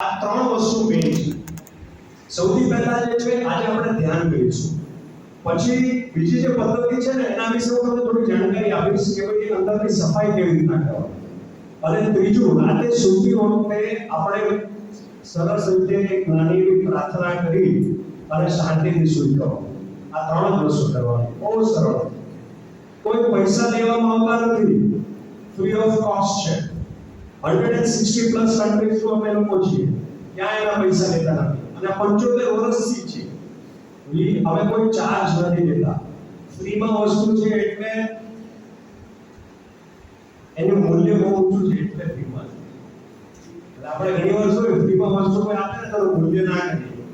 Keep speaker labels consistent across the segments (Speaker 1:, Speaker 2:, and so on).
Speaker 1: આ ત્રણ વસ્તુ મેઇન છે. સૌથી પહેલા જે છે આજે આપણે ધ્યાન કરીશું. પછી બીજી જે પદ્ધતિ છે ને એના વિશે હું તમને થોડી જાણકારી આપીશ કે ભાઈ અંદરની સફાઈ કેવી રીતના કરવાની. અને ત્રીજું રાતે સૂતી વખતે આપણે સરસ રીતે એક નાની એવી પ્રાર્થના કરી અને શાંતિથી સૂઈ જવાનું. આ ત્રણ જ વસ્તુ કરવાની. બહુ સરળ. કોઈ પૈસા લેવામાં આવતા નથી. ફ્રી ઓફ કોસ્ટ છે. 160 પ્લસ કન્ટ્રીઝ માં અમે લોકો છીએ. ક્યાં એના પૈસા લેતા નથી. અને 75 વર્ષથી છે. અમે કોઈ ચાર્જ નથી લેતા. ફ્રીમાં વસ્તુ છે એટલે એનું મૂલ્ય બહુ ઊંચું છે એટલે ફ્રીમાં. એટલે આપણે ઘણી વાર શું ફ્રીમાં વસ્તુ કોઈ આપે ને તો મૂલ્ય ના કરીએ.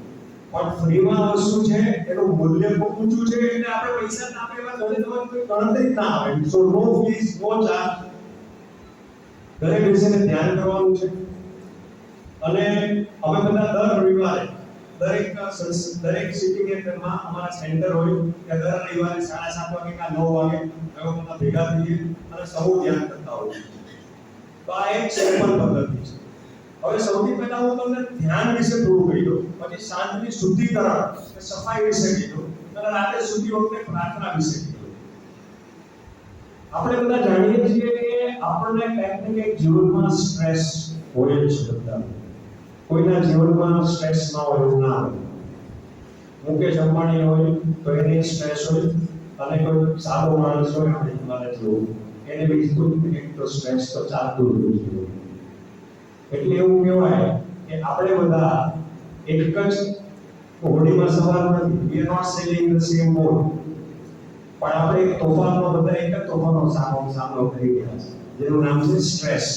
Speaker 1: પણ ફ્રીમાં વસ્તુ છે એનું મૂલ્ય બહુ ઊંચું છે એટલે આપણે પૈસા ના આપે એવા ઘણી વાર કોઈ ગણતરી ના આવે. સો નો ફીસ નો ચાર્જ. દરેક વિષયને ધ્યાન કરવાનું છે. અને અમે બધા દર રવિવારે દરેક સિટી કેન્દ્રમાં અમારા સેન્ટર હોય કે દર રવિવારે 7:30 વાગે કે 9 વાગે અમે બધા ભેગા થઈએ અને સમૂહ ધ્યાન કરતા હોઈએ. તો આ એક સિમ્પલ પદ્ધતિ છે. હવે સૌથી પહેલા હું તમને ધ્યાન વિશે થોડું કહી દઉં, પછી શાંતિ શુદ્ધિકરણ કે સફાઈ વિશે કહી દઉં અને રાતે સૂતી વખતે પ્રાર્થના વિશે કહી દઉં. આપણે બધા જાણીએ છીએ કે આપણને કંઈક ને કંઈક જીવનમાં સ્ટ્રેસ હોય જ છે બધા. કોઈના જીવનમાં સ્ટ્રેસ ના હોય એવું ના હોય. મુકેશ અંબાણી હોય તો એને સ્ટ્રેસ હોય અને કોઈ સારો માણસ હોય આપણે તમારે જોવું એને બીજું એક તો સ્ટ્રેસ તો ચાલતું જ હોય. એટલે એવું કહેવાય કે આપણે બધા એક જ હોડીમાં સવાર નથી. we are not sailing the same boat. પણ આપણે એક તોફાનનો બધા એક જ તોફાનનો સામનો કરી રહ્યા છે જેનું નામ છે સ્ટ્રેસ.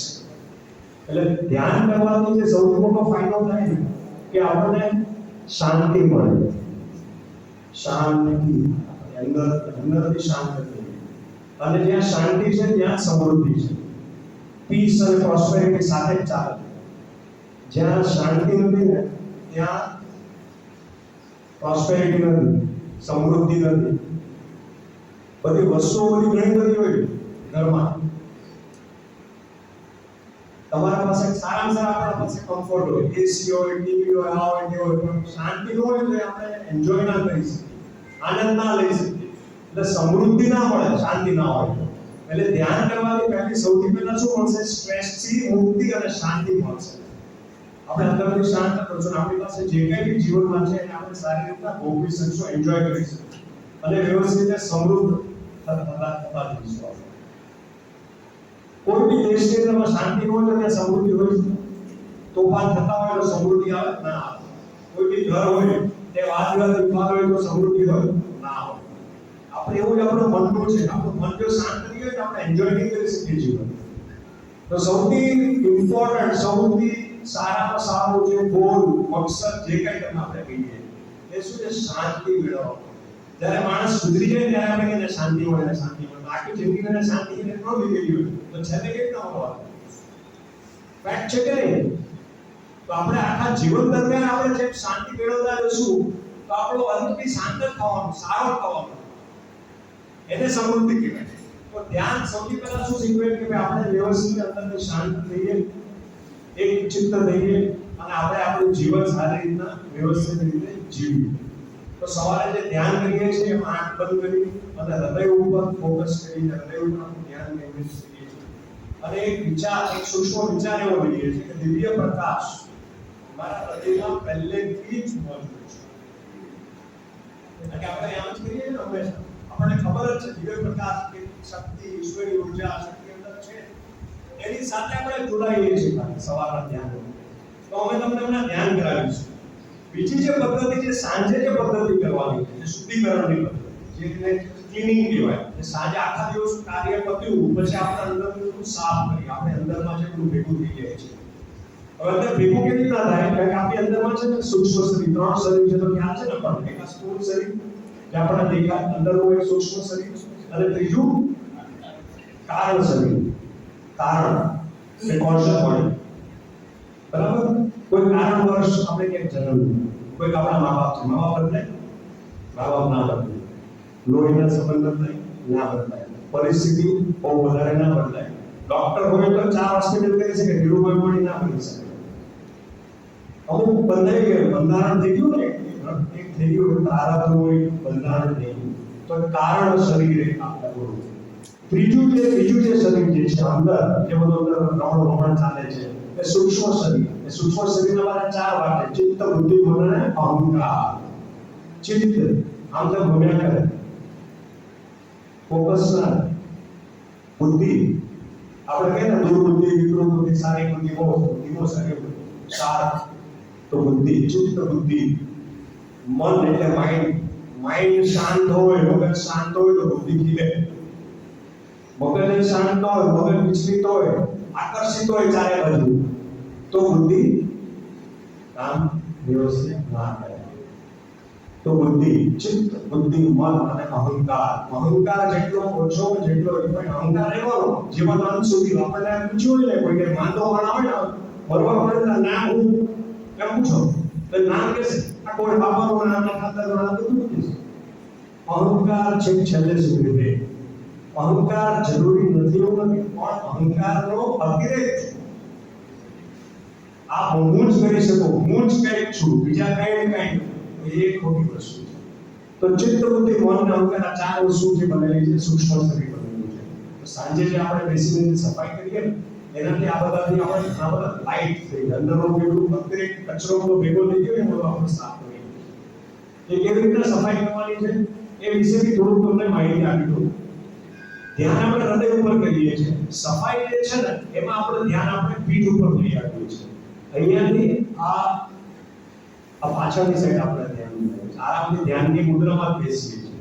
Speaker 1: એટલે ધ્યાન કરવાનો જે સૌથી મોટો ફાયદો થાય ને કે આપણને શાંતિ મળે. શાંતિ અંદરથી શાંત થઈ. અને જ્યાં શાંતિ છે ત્યાં સમૃદ્ધિ છે. પીસ અને પ્રોસ્પેરિટી સાથે જ ચાલે. જ્યાં શાંતિ નથી ને ત્યાં પ્રોસ્પેરિટી નથી, સમૃદ્ધિ નથી. બધી વસ્તુઓ ઘણી બધી હોય ઘરમાં. તમારા પાસે સારામાં સારા આપણા પાસે કમ્ફર્ટ હોય, એસી હોય, ટીવી હોય, આ હોય, તે હોય, પણ શાંતિ ન હોય તો આપણે એન્જોય ના કરી શકીએ, આનંદ ના લઈ શકીએ. એટલે સમૃદ્ધિ ના મળે શાંતિ ના હોય. એટલે ધ્યાન કરવાની પહેલી સૌથી પહેલા શું મળશે? સ્ટ્રેસથી મુક્તિ અને શાંતિ મળશે. આપણે અંદરથી શાંત કરશું ને આપણી પાસે જે કંઈ બી જીવનમાં છે એને આપણે સારી રીતના ભોગવી શકશું, એન્જોય કરી શકશું અને વ્યવસ્થિત રીતે સમૃદ્ધ થતા જઈશું. કોઈ બી દેશની અંદરમાં શાંતિ હોય તો ત્યાં સમૃદ્ધિ હોય છે. તોફાન થતા હોય તો સમૃદ્ધિ આવે ના આવે. કોઈ બી ઘર હોય તે વાદવિવાદ વિવાદ હોય તો સમૃદ્ધિ હોય ના હોય. આપણે એવું જ આપણું મનનું છે. આપણું મન જો શાંત થઈ ગયું તો આપણે એન્જોય નહીં કરી શકીએ જીવન. તો સૌથી ઇમ્પોર્ટન્ટ, સૌથી સારામાં સારું જે ગોલ, મકસદ જે કંઈ તમે આપણે કહીએ એ શું છે? શાંતિ મેળવવા. જ્યારે માણસ સુધરી જાય ત્યારે આપણે એને શાંતિ મળે, શાંતિ મળે. આખી જિંદગીને શાંતિ એને ન લીધેલી હોય તો છેલ્લે કેવી રીતના મળવાનું? ફેક્ટ છે કે નહીં? તો આપણે આખા જીવન દરમિયાન આપણે જેમ શાંતિ મેળવતા જશું તો આપણો અંત બી શાંત જ થવાનો, સારો થવાનો. એને સમૃદ્ધિ કહેવાય. તો ધ્યાન સૌથી પહેલા શું શીખવે કે આપણે વ્યવસ્થિત અંદરથી શાંત થઈએ, એક ચિત્ત થઈએ અને આપણે આપણું જીવન સારી રીતના વ્યવસ્થિત રીતે જીવીએ. તો સવારે જે ધ્યાન કરીએ છીએ એમાં આંખ બંધ કરી અને હૃદય ઉપર ફોકસ કરીને હૃદય ઉપર આપણું ધ્યાન કેન્દ્રિત કરીએ છીએ. અને એક સૂક્ષ્મ વિચાર એવો લઈએ છીએ કે દિવ્ય પ્રકાશ મારા હૃદયમાં પહેલેથી જ મોજૂદ છે. એટલે આપણે આમ જ કરીએ ને હંમેશા આપણને ખબર જ છે દિવ્ય પ્રકાશ કે શક્તિ, ઈશ્વરી ઉર્જા શક્તિ અંદર છે. એની સાથે આપણે જોડાઈએ છીએ સવારના ધ્યાન. તો અમે તમને હમણાં ધ્યાન કરાવીશું. બીજી જે પદ્ધતિ છે સાંજે જે પદ્ધતિ કરવાની છે શુદ્ધિકરણની પદ્ધતિ, જેને ક્લીનિંગ કહેવાય. કે સાંજે આખા દિવસ કાર્ય પત્યું પછી આપણે અંદરનું સાફ કરીએ. આપણે અંદરમાં જે બધું ભેગું થઈ જાય છે. હવે અંદર ભેગું કેવી રીતના થાય? કારણ કે આપણી અંદરમાં છે ને સૂક્ષ્મ શરીર, 3 શરીર છે તો ખ્યાલ છે ને આપણને. એક સ્થૂળ શરીર જે આપણને દેખાય અંદરનું એક સૂક્ષ્મ શરીર અને ત્રીજું કારણ શરીર. કારણ એ કોન્શિયસ બોડી. બરાબર? કોઈ કારણવશ આપણે ક્યાંક જન્મ લીધો, કોઈ આપણા મા બાપ છે, મા બાપ બદલાય? મા બાપ ના બદલાય. લોહીના સંબંધ બદલાય? ના બદલાય. પરિસ્થિતિ બહુ વધારે ના બદલાય. ડોક્ટર હોય તો 4 હોસ્પિટલ કરી શકે, ધીરુભાઈ મળી ના કરી શકે. અમુક બંધાઈ ગયું, બંધારણ થઈ ગયું ને, એક થઈ ગયું પ્રારબ્ધનું એક બંધારણ થઈ ગયું, તો કારણ શરીર એક આપણા ગુરુ. બીજું જે શરીર જે છે અંદર, જે બધું અંદર રમણ ચાલે છે, એ સૂક્ષ્મ શરીર. એ સૂક્ષ્મ શરીરના મારા ચાર ભાગ છે: ચિત્ત, બુદ્ધિ, મન અને અહંકાર. ચિત્ત આમ તો ભમ્યા કરે, ફોકસ ના. બુદ્ધિ આપણે કહે ને દુર્બુદ્ધિ, વિકૃત બુદ્ધિ, સારી બુદ્ધિ, ધીમો શરીર, સાર. તો બુદ્ધિ, ચિત્ત, બુદ્ધિ. મન એટલે માઇન્ડ શાંત હોય, મગજ શાંત હોય તો બુદ્ધિ ખીલે. મગજ શાંત હોય, મગજ વિચલિત હોય, આકર્ષિત હોય ચારે બાજુ, તો બુદ્ધિ કામ વ્યવસ્થિત ના કરે. તો બુદ્ધિ, ચિત્ત, બુદ્ધિ, મન અને અહંકાર. અહંકાર જેટલો ઓછો જેટલો પણ અહંકાર એવાનો જીવન અંત સુધી આપણને પૂછ્યું હોય ને, કોઈ કે માંદો વાળા હોય ને, મરવા પડે તો નામ હું એમ પૂછો તો નામ કહેશે, આ કોઈ બાબાનું નામ, ખાતરનું નામ બધું કહેશે. અહંકાર છેલ્લે સુધી રહે. અહંકાર જરૂરી નથી એવું નથી, પણ અહંકારનો અતિરેક આ હું જ કરી શકું, હું જ કંઈક છું, બીજા કંઈ એ ખોટી વસ્તુ છે. તો ચિત્ત, બુદ્ધિ, મન અને અહંકાર આ ચાર વસ્તુથી બનેલી છે, સૂક્ષ્મ શરીર બનેલું છે. તો સાંજે જે આપણે બેસીને સફાઈ કરીએ ને, એનાથી આ બધાથી આપણે ઘણા બધા લાઈટ થઈ જાય. અંદરનો પેલું અતિરેક કચરો બધો ભેગો થઈ ગયો, એ બધો આપણે સાફ કરીએ. એ કેવી રીતે સફાઈ કરવાની છે એ વિશે બી થોડુંક તમને માહિતી આપી દઉં. ધ્યાન આપણે હૃદય ઉપર કરીએ છીએ. સફાઈ જે છે ને, એમાં આપણે ધ્યાન આપણે પીઠ ઉપર લઈ આવીએ છીએ. અહીંયાથી આ પાછળની સાઈડ આપણે ધ્યાન કરીએ છીએ. આરામથી ધ્યાનની મુદ્રામાં બેસીએ છીએ.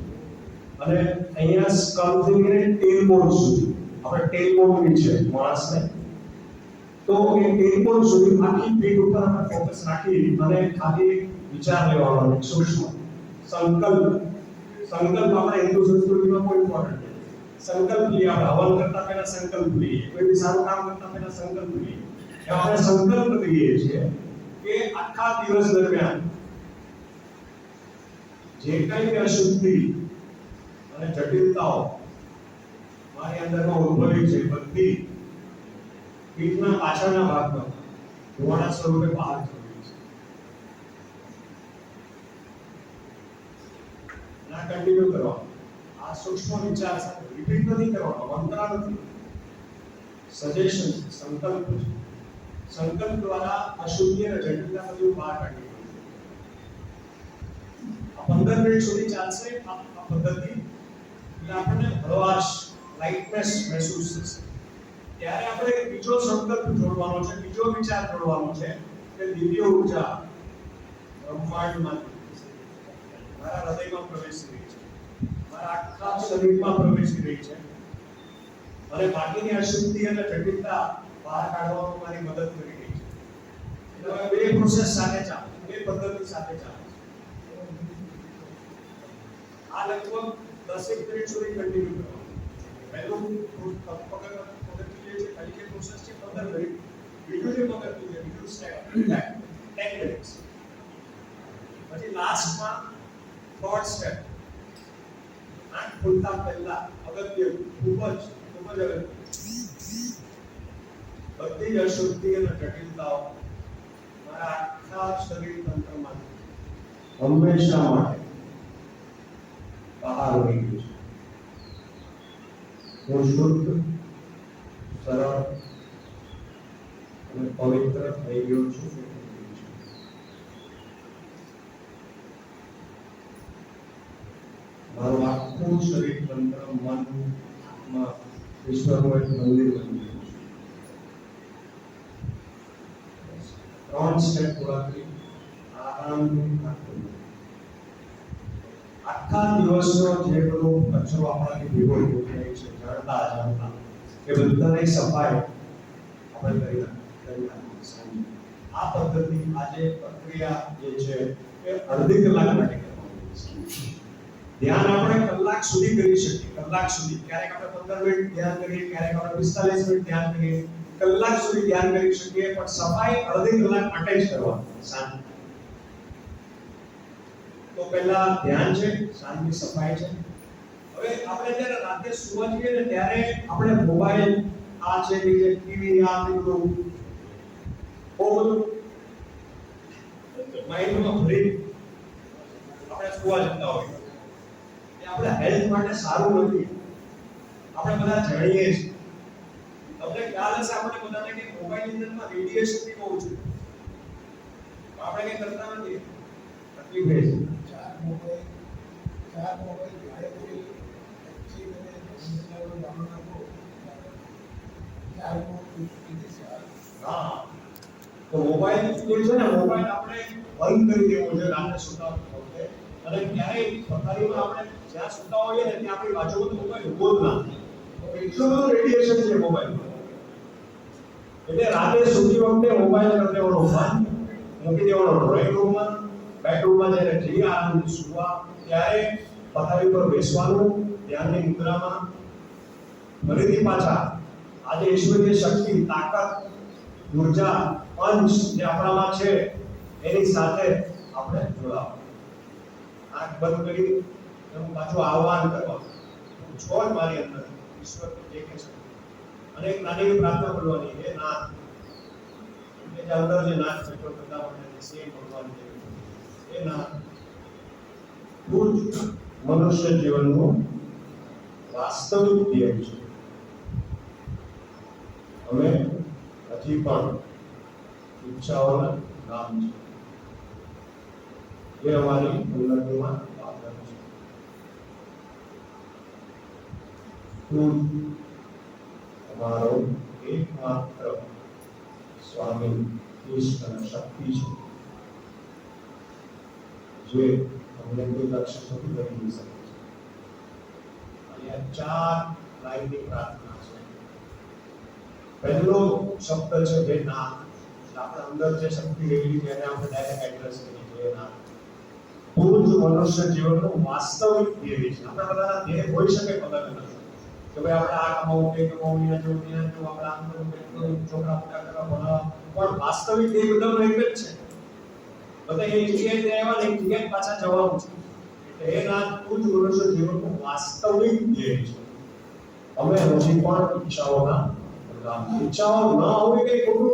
Speaker 1: અને અહીંયા સ્કલ્પથી લઈને ટેલબોન સુધી, આપણે ટેલબોન છે માણસને, તો એ ટેલબોન સુધી આખી પીઠ ઉપર આપણે ફોકસ રાખી અને ખાલી વિચાર લેવાનો છે. સૂક્ષ્મ સંકલ્પ આપણે હિન્દુ સંસ્કૃતિમાં કોઈ ઇમ્પોર્ટન્ટ છે. સંકલ્પ લઈએ, આપણે હવન કરતા પહેલા સંકલ્પ લઈએ, કોઈ બી સારું કામ કરતા પહેલા સંકલ્પ લઈએ. આપણે સંકલ્પ લઈએ છીએ કે આખા દિવસ દરમિયાન જે કંઈ અશુદ્ધિ અને જટિલતાઓ મારી અંદરમાં ઉદ્ભવી છે, બધી પીઠના પાછળના ભાગમાં ધોવાણા સ્વરૂપે બહાર છોડી છે. ના કન્ટિન્યુ કરવાનો. આ સૂક્ષ્મ વિચાર સાથે રિપીટ નથી કરવાનો, મંત્ર નથી, સજેશન, સંકલ્પ છે. સંકલ્પ દ્વારા અશુદ્ધિ અને જટિલતા બધું બહાર કાઢી. આ 15 મિનિટ સુધી ચાલશે આ પદ્ધતિ. એટલે આપણને હળવાશ, લાઇટનેસ મહેસૂસ થશે. ત્યારે આપણે બીજો સંકલ્પ જોડવાનો છે, બીજો વિચાર જોડવાનો છે કે દિવ્ય ઉર્જા બ્રહ્માંડમાં મારા હૃદયમાં પ્રવેશી રહી છે, મારા આખા શરીરમાં પ્રવેશી રહી છે, અને બાકીની અશુદ્ધિ અને જટિલતા બહાર કાઢવામાં મારી મદદ કરી રહી છે. એટલે બે પ્રોસેસ સાથે ચાલે, બે પદ્ધતિ સાથે ચાલે. આ લગભગ 10 મિનિટ સુધી કન્ટિન્યુ કરવાનું. પહેલું પદ્ધતિ જે છે પહેલી જે પ્રોસેસ છે 15 મિનિટ. બીજું જે પદ્ધતિ છે, બીજું સ્ટેપ 10 મિનિટ્સ. પછી લાસ્ટમાં થર્ડ સ્ટેપ, આંખ ખોલતા પહેલા અગત્ય, ખૂબ જ અગત્ય, બધી જ અશુદ્ધિ અને જટિલતાઓ મારા આખા શરીર તંત્રમાં હંમેશા માટે બહાર રહી ગયું છે. હું શુદ્ધ, સરળ અને પવિત્ર થઈ ગયો છું. મારું આખું શરીર તંત્ર, મન, આત્મા ઈશ્વરનું એક મંદિર બની ગયું છે. 3 સ્ટેપ પૂરા કરી આરામથી આખા દિવસનો જે બધો કચરો આપણાથી ભેગો થઈ છે, જડતા અજડતા, એ બધાની સફાઈ આપણે કરી નાખીએ. આ પદ્ધતિ, આજે પ્રક્રિયા જે છે એ અડધી કલાક માટે કરવાની છે. ધ્યાન આપણે કલાક સુધી કરી શકીએ, કલાક સુધી. ક્યારેક આપણે 15 મિનિટ ધ્યાન કરીએ, ક્યારેક આપણે 45 મિનિટ ધ્યાન કરીએ, કલાક સુધી ધ્યાન કરી શકીએ, પણ સફાઈ અડધી કલાક માટે જ કરવાની. શાંતિ. તો પહેલા ધ્યાન છે, શાંતિ, સફાઈ છે. હવે આપણે જ્યારે રાતે સુવા જઈએ ને, ત્યારે આપણે મોબાઈલ, આ છે કે ટીવી, આ બધું બહુ બધું માઇન્ડમાં ભરી આપણે સુવા જતા હોય એ આપણા હેલ્થ માટે સારું નથી. આપણે બધા જાણીએ છીએ. તમને ખ્યાલ હશે આપણે બધાને કે મોબાઈલ અંદરમાં રેડિયેશન બી બહુ છે. આપણે કઈ કરતા નથી. તકલીફ એ છે. ચાર મોબાઈલ ભાડે કરી પછી હા તો મોબાઈલ જે છે ને મોબાઈલ આપણે બંધ કરી દેવો છે રાત્રે સુતા વખતે. અને ક્યારેય પથારીમાં આપણે જ્યાં સુતા હોઈએ ને ત્યાં આપણી બાજુમાં મોબાઈલ ઉભો જ ના થાય. એટલું બધું રેડિયેશન છે મોબાઈલ. એટલે રાતે સૂતી વખતે મોબાઈલ કરી દેવાનો બંધ, મૂકી દેવાનો ડ્રોઈંગ રૂમમાં, બેડરૂમમાં જઈને જઈ આરામથી સુવા. ત્યારે પથારી પર બેસવાનું, ધ્યાનની મુદ્રામાં ફરીથી પાછા આજે ઈશ્વરીય શક્તિ, તાકાત, ઉર્જા, પંચ જે આપણામાં છે એની સાથે આપણે જોડાવ. આંખ બંધ કરી એનું પાછું આહ્વાન કરવાનું. છો જ મારી અંદર ઈશ્વર જે કે છે. અને એક નાની પ્રાર્થના કરવાની, હે નાથ, એટલે જે અંદર જે નાથ બેઠો કરતા માટે સેમ ભગવાન છે. હે નાથ, તું જ મનુષ્ય જીવનનું વાસ્તવિક ધ્યેય છે. અમે હજી પણ ઈચ્છાઓના નામ છે જે અમારી ઉન્નતિમાં બાધક છે. તું અમારો એકમાત્ર સ્વામી, ઈષ્ટ અને શક્તિ છે જે અમને કોઈ લક્ષ્ય સુધી લઈ શકે છે. અને આ ચાર લાઈનની પ્રાર્થના છે. પહેલો શબ્દ છે જે નામ. આપણે અંદર જે શક્તિ રહેલી છે એને આપણે ડાયરેક્ટ એડ્રેસ કરીએ છીએ નામ. તું જ મનુષ્ય જીવનનું વાસ્તવિક ધ્યેય છે. આપણા બધાના ધ્યેય હોઈ શકે અલગ-અલગ કે ભાઈ આપણે આ કમાવું, તે કમાવું, ત્યાં જવું, ત્યાં જવું, આપણે આમ કરવું, તેમ કરવું, છોકરા મોટા કરવા, ભણાવવા. પણ વાસ્તવિક ધ્યેય બધાનો એક જ છે. બધા એક જગ્યાએ આવ્યા ને એક જગ્યાએ પાછા જવાનું છે. એટલે એ નામ તું જ મનુષ્ય જીવનનું વાસ્તવિક ધ્યેય છે. અમે હજી પણ ઈચ્છાઓના ઈચ્છાઓ ન હોવી કઈ ખોટું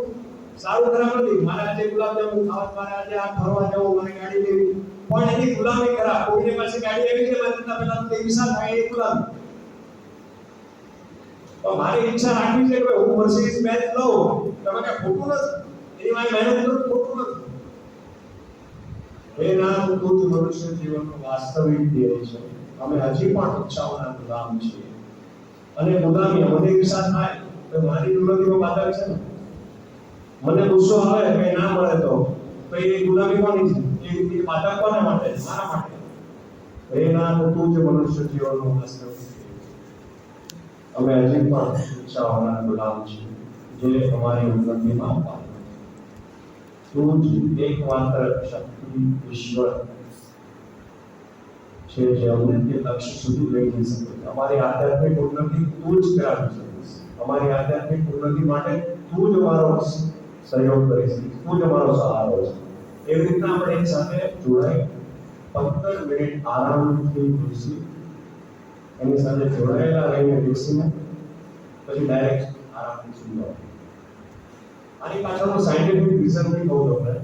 Speaker 1: સારું ખરાબ નથી. મારે આજે ગુલાબજાંબુ ખાવા, મારે આજે આ ફરવા જવું, મારે ગાડી લેવી, પણ એની ગુલામી કરા. કોઈને પાસે ગાડી આવી છે મારે કરતા પહેલા તો ઈચ્છા થાય એ ગુલામી. પણ મારી ઈચ્છા રાખવી છે કે હું મર્સિડીઝ બેન્ઝ લઉં, તમે કે ખોટું નથી. એની મારી મહેનત કરું ખોટું નથી. એ નામ તું જ મનુષ્ય જીવનનું વાસ્તવિક ધ્યેય છે. અમે હજી પણ ઈચ્છાઓના ગુલામ છીએ. અને ગુલામી મને ઈચ્છા થાય તો મારી ગુલામીમાં બાધક છે ને. મને ગુસ્સો આવે કે ના મળે તો એ ગુલામી કોની છે? એ બાધક કોને માટે? મારા માટે. એ નામ તું જ મનુષ્ય જીવનનું વાસ્તવિક ધ્યેય છે. અમે હજી પણ ઈચ્છાઓના ગુલામ છીએ જે અમારી ઉન્નતિમાં બાધક છે. તું જ એકમાત્ર શક્તિ ઈશ્વર છે જે અમને તે લક્ષ્ય સુધી લઈ જઈ શકે છે. અમારી આધ્યાત્મિક ઉન્નતિ તું જ કરાવી શકીશ. અમારી આધ્યાત્મિક ઉન્નતિ માટે તું જ અમારો સહયોગ કરી શકીશ. તું જ અમારો સહારો છે. એવી રીતના આપણે એક સાથે જોડાઈ 15 મિનિટ આરામથી બેસી એની સાથે જોડાયેલા રહીને બેસીને પછી ડાયરેક્ટ આરામથી સુઈ જવાનું. આની પાછળનું સાયન્ટિફિક રીઝન બી કહું તમને.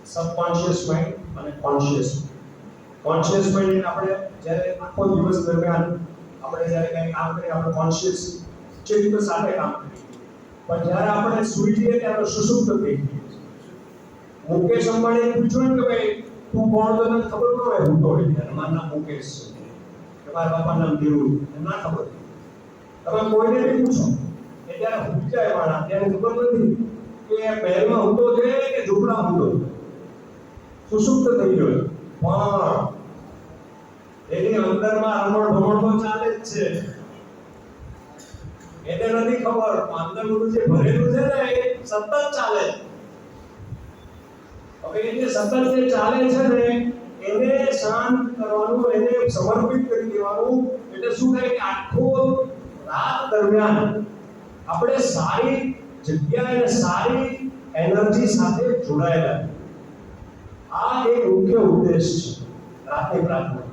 Speaker 1: સબકોન્શિયસ માઇન્ડ અને કોન્શિયસ. કોન્શિયસ માઇન્ડ આપણે જ્યારે આખો દિવસ દરમિયાન આપણે જ્યારે કંઈ કામ કરીએ આપણે કોન્શિયસ ચિત્ત સાથે કામ કરીએ. પણ જ્યારે આપણે સૂઈ જઈએ ત્યારે સુષુપ્ત થઈ જઈએ. મુકેશ અંબાણીએ પૂછ્યું કે ભાઈ તું કોણ તો તને ખબર ન હોય. હું તો હોય મારું નામ મુકેશ છે કે મારા બાપાનું નામ દેવું ના ખબર. તમે કોઈને બી પૂછો એ ત્યારે હું જાય મારા ત્યારે ખબર નથી કે પહેલમાં ઊંધો છે કે ઝૂપડા ઊંધો છે. સુષુપ્ત થઈ ગયો પણ એની અંદરમાં રમણ ભમણ તો ચાલે જ છે. એને નથી ખબર અંદરનું જે ભરેલું છે ને એ સતત ચાલે. હવે એ જે સતત જે ચાલે છે ને એને શાંત કરવાનું, એને સમર્પિત કરી દેવાનું. એટલે શું થાય કે આખો રાત દરમિયાન આપણે સારી જગ્યાએ અને સારી એનર્જી સાથે જોડાયેલા. આ એક મુખ્ય ઉદ્દેશ છે રાતની પ્રાર્થના.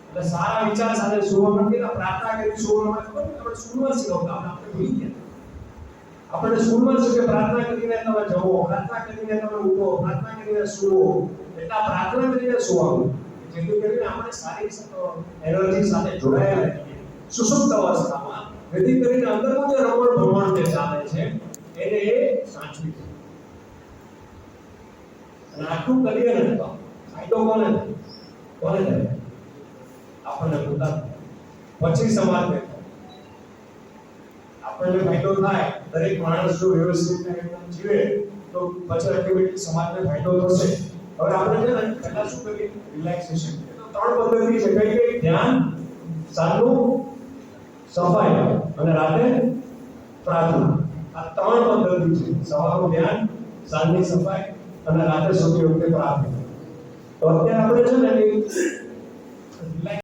Speaker 1: એટલે સારા વિચાર સાથે સુવા માટે પ્રાર્થના કરી સુવા માટે આપણે સ્કૂલમાં શીખવતા આપણે ભૂલી ગયા. આપણે સ્કૂલમાં શું કે પ્રાર્થના કરીને તમે જવો, પ્રાર્થના કરીને તમે ઉઠો, પ્રાર્થના કરીને કરીને સૂવો, એટલે આ પ્રાર્થના કરીને સુવાનું, જેથી કરીને આપણે સારી એનર્જી સાથે જોડાયેલા રહીએ સુષુપ્ત અવસ્થામાં, જેથી કરીને અંદરનું જે રમણ ભમણ જે ચાલે છે એને એ સાચવી છે. અને આટલું કરીએ ને તો ફાયદો કોને થાય? આપણને પોતાને, પછી સમાજને. આપણને ફાયદો થાય, દરેક માણસ જો વ્યવસ્થિત જીવે તો પછી ઓટોમેટિક સમાજને ફાયદો થશે. હવે આપણે છે ને પહેલા શું કરીએ? રિલેક્સેશન. તો 3 પદ્ધતિ છે. કઈ ધ્યાન, સાધુ, સફાઈ અને રાતે પ્રાર્થના. આ 3 પદ્ધતિ છે. સવારનું ધ્યાન, સાંજની સફાઈ અને રાતે સૂતી વખતે પ્રાર્થના. તો અત્યારે આપણે છે ને